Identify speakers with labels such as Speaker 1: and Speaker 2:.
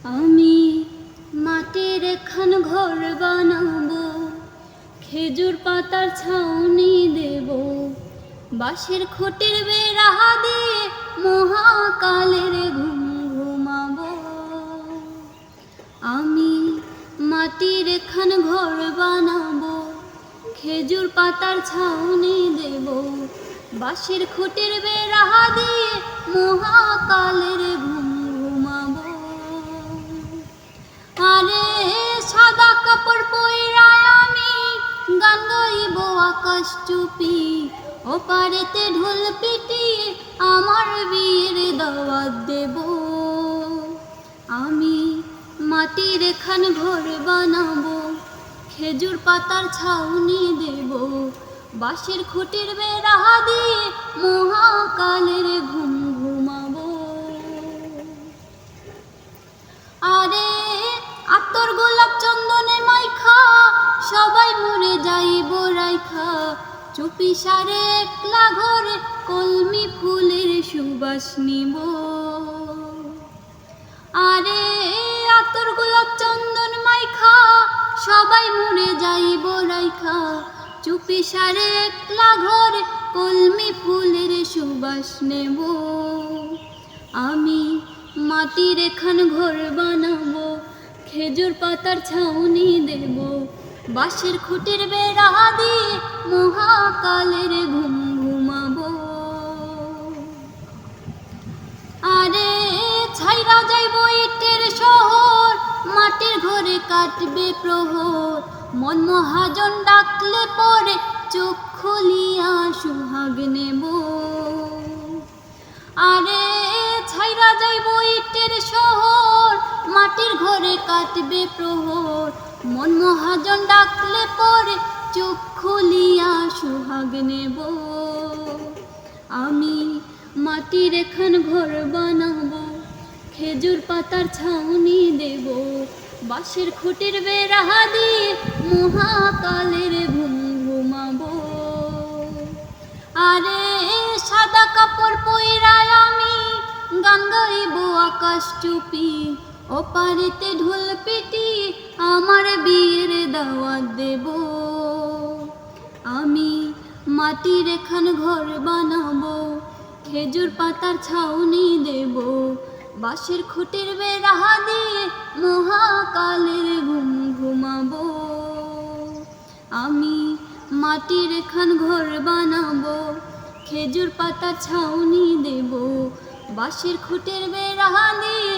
Speaker 1: আমি মাটির এখান ঘর বানাবো, খেজুর পাতার ছাউনি দেব, বাঁশের খুঁটির বেড়া দিয়ে মহাকালের ঘুম ঘুমাবো। আমি মাটির এখান ঘর বানাবো, খেজুর পাতার ছাউনি দেব, বাঁশের খুঁটির বেড়া দিয়ে মহাকালের ঘুম ঘুমাবো। আরে সাদা কাপড় পইরায় আমি গান গাইব আকাশ চুপি, ওপারেতে ঢোল পিটিয়ে আমার বিয়ের দাওয়াত দেব। আমি মাটির এখান ঘর বানাবো, খেজুর পাতার ছাউনি দেব, বাঁশের খুঁটির বেড়া দিয়ে মহাকালের ঘুম ঘুমাবো। আরে আতর গোলাপ চন্দনে মাইখা সবাই মরে যাইব রাইখা, চুপি সারে একলা ঘরে কলমি ফুলের সুবাস নিব। আরে আতর গোলাপ চন্দন মাইখা সবাই মরে যাইব রাইখা, চুপি সারে একলা ঘরে কলমি ফুলের সুবাস নেব। আমি মাটির এখান ঘর বানাবো, খেজুর পাতার ছাউনি দেব, বাঁশের খুঁটির বেড়া দিয়ে মহাকালের ঘুম ঘুমাবো। আরে ছাইরা যাইব ইটের শহর, মাটির ঘরে কাটবে প্রহর, মন মহাজন ডাকলে পরে চোখ খুলিয়া সুহাগ নেব। আরে ছাইরা যাইব ইটের শহর, মাটির ঘরে কাটবে প্রহর, মন মহাজন ডাকলে পরে চোখ খুলিয়া সুহাগ নেব। আমি মাটির এখান ঘর বানাবো, খেজুর পাতার ছাউনি দেব, বাঁশের খুঁটির বেড়া দিয়ে মহাকালের ঘুম ঘুমাবো। আরে সাদা কাপড় পইরায় আমি গান গাইব আকাশ চুপি, ওপারেতে ঢোল পিটিয়ে আমার বিয়ের দাওয়াত দেব। আমি মাটির এখান ঘর বানাবো, খেজুর পাতার ছাউনি দেব, বাঁশের খুঁটির বেড়া দিয়ে মহাকালের ঘুম ঘুমাবো। আমি মাটির এখান ঘর বানাবো, খেজুর পাতার ছাউনি দেব, বাঁশের খুঁটির বেড়া দিয়ে